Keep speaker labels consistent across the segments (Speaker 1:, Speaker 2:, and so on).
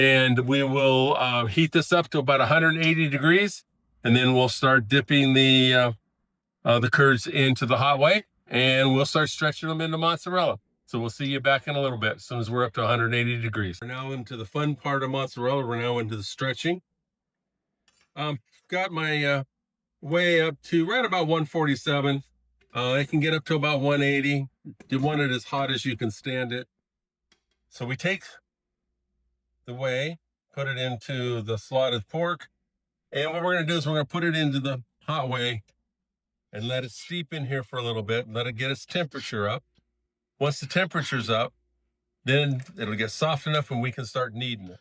Speaker 1: And we will heat this up to about 180 degrees, and then we'll start dipping the curds into the hot whey, and we'll start stretching them into mozzarella. So we'll see you back in a little bit as soon as we're up to 180 degrees. We're now into the fun part of mozzarella. We're now into the stretching. Got my whey up to right about 147. It can get up to about 180. You want it as hot as you can stand it. So we take the whey, put it into the slotted pork, and what we're going to do is we're going to put it into the hot whey and let it steep in here for a little bit, let it get its temperature up. Once the temperature's up, then it'll get soft enough and we can start kneading it.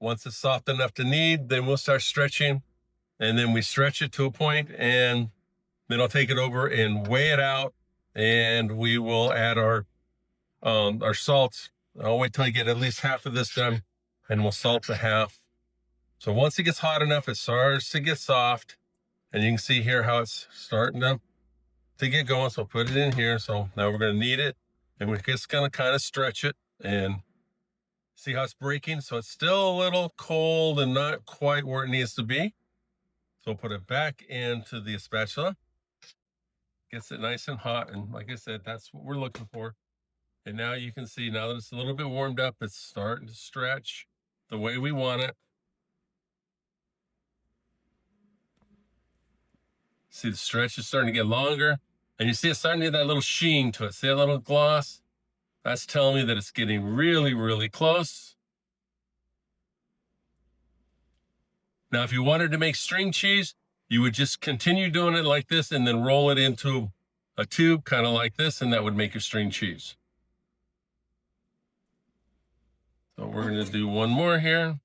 Speaker 1: Once it's soft enough to knead, then we'll start stretching, and then we stretch it to a point, and then I'll take it over and weigh it out, and we will add our salt. I'll wait till I get at least half of this done, and we'll salt the half. So once it gets hot enough, it starts to get soft, and you can see here how it's starting to get going. So put it in here. So now we're going to knead it, and we're just going to kind of stretch it and see how it's breaking. So it's still a little cold and not quite where it needs to be. So put it back into the spatula. Gets it nice and hot, and like I said, that's what we're looking for. And now you can see, now that it's a little bit warmed up, it's starting to stretch the way we want it. See, the stretch is starting to get longer, and you see it's starting to get that little sheen to it. See that little gloss? That's telling me that it's getting really, really close. Now, if you wanted to make string cheese, you would just continue doing it like this and then roll it into a tube, kind of like this, and that would make your string cheese. So we're going to do one more here.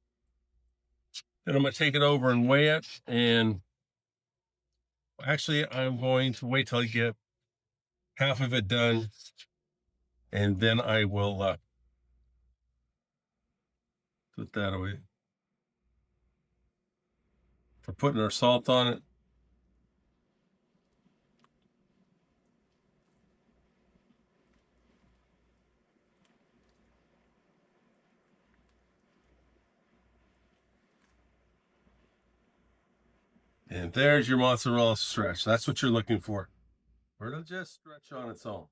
Speaker 1: Then I'm going to take it over and weigh it. And actually, I'm going to wait till I get half of it done, and then I will put that away. For putting our salt on it. And there's your mozzarella stretch. That's what you're looking for. Or it'll just stretch on its own.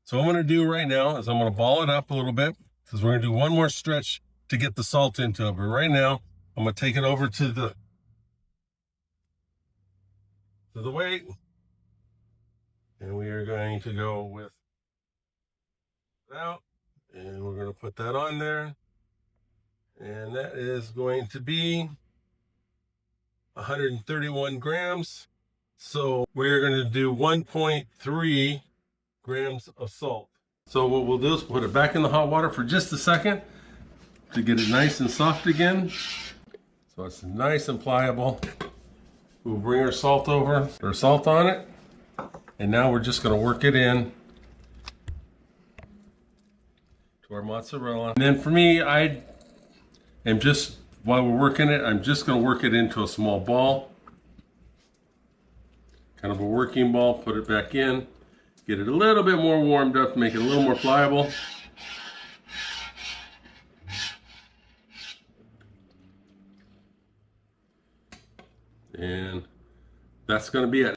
Speaker 1: So what I'm going to do right now is I'm going to ball it up a little bit, because we're going to do one more stretch to get the salt into it. But right now, I'm going to take it over to the weight. And we are going to go with that. And we're going to put that on there. And that is going to be 131 grams. So we're going to do 1.3 grams of salt. So what we'll do is put it back in the hot water for just a second to get it nice and soft again. So it's nice and pliable. We'll bring our salt over, our salt on it. And now we're just going to work it in to our mozzarella. And then for me, I am just, while we're working it, I'm just going to work it into a small ball. Kind of a working ball, put it back in, get it a little bit more warmed up, make it a little more pliable. And that's going to be it.